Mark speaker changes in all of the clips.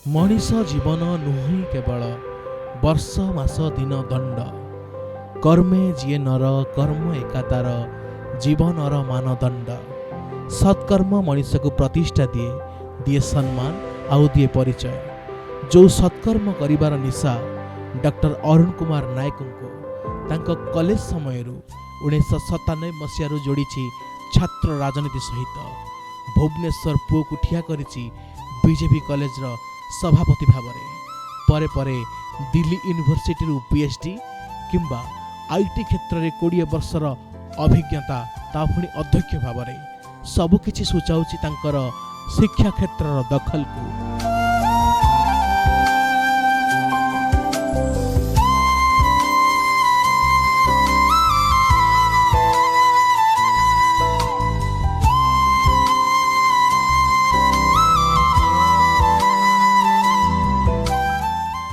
Speaker 1: मनीष जीवन नुहे केवल वर्ष मास दिन दंड कर्मे जीए नर कर्म एकातार जीवनर मानदंड। सत्कर्म मनीष को प्रतिष्ठा दिए दिए सम्मान आउ दिए परिचय। जो सत्कर्म करिवार निशा डॉक्टर अरुण कुमार नायक को कॉलेज समय 1997 मसीह जोड़ी छात्र राजनीति सहित भुवनेश्वर पुओ को ठिया करिछि बीजेपी कॉलेज रो सभापति भाव परे परे दिल्ली यूनिवर्सिटी पीएचडी किंबा आईटी क्षेत्र में 20 वर्षर अभिज्ञता ता पुणी अध्यक्ष भाव सबकिछि सूचाउछि तांकर शिक्षा क्षेत्र दखल को।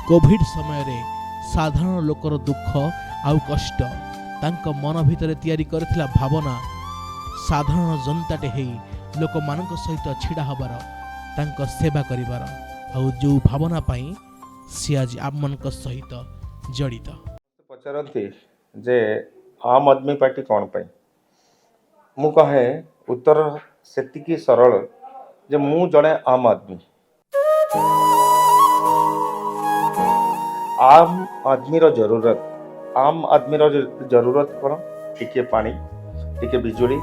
Speaker 1: कोविड समय रे साधारण लोकर दुख आउ कष्ट तांक मन भितर तैयारी करथिला भावना साधारण जनताटे हेई लोक मानक सहित छिड़ा हबार तांक सेवा करिवार आउ जो भावना पाई सी आज आप मानक सहित जड़ित।
Speaker 2: पचारती जे आम आदमी पार्टी कौन पाई मु कहे उत्तर सेतिकी सरल जे मु जड़े आम आदमी आम आदमी रो जरूरत कौन टिके पानी टिके बिजुली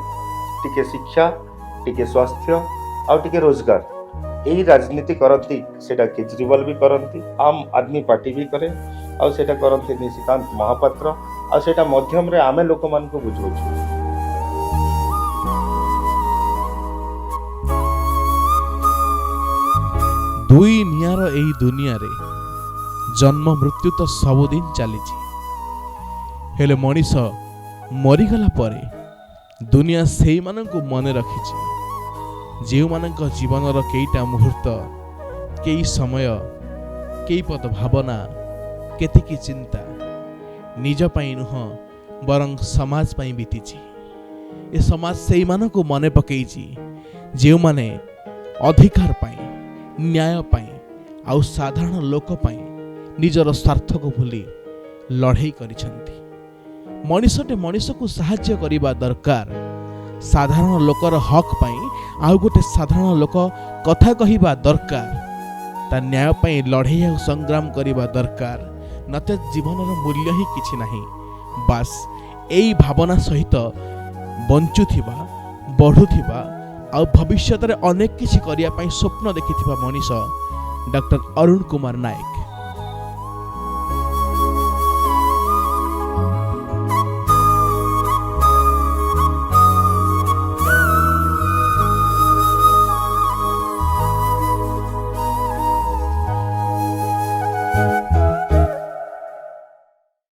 Speaker 2: टिके शिक्षा टिके स्वास्थ्य आउ टिके रोजगार यही राजनीति करती सेटा केजरीवाल भी करती आम आदमी पार्टी भी करे आउ सेटा करती निशिकांत महापात्र आउ सेटा मध्यम रे आमे लोक मान को बुझौछु।
Speaker 1: दुई नियार एही दुनिया रे जन्म मृत्यु तो सबुदिन चली हेले मनीष मरीगला परे दुनिया से मानक मन रखी जो मानक जीवन कईटा मुहूर्त कई समय कई पद भावना केतिकी चिंता निज पाई नुह बरं समाज पाई बीतीची ए समाज से मानक मन पकईची जो माने अधिकार पाई न्याय पाई आउ साधारण लोक पाई निजर स्वार्थ को भूली लड़ाई करिसंती। मनीषटे मनीष को साहाय्य करिबा दरकार साधारण लोकर हक पाई आउ गोटे साधारण लोक कथा कहिबा दरकार ता न्याय पाई लड़ाई आ संग्राम करिबा दरकार नते जीवनर मूल्य ही किछि नाही। बास एई भावना सहित बंचुथिबा बढ़ुथिबा आ भविष्य रे अनेक किछि करिया पाई स्वप्न देखिथिबा मनीष डॉक्टर अरुण कुमार नायक।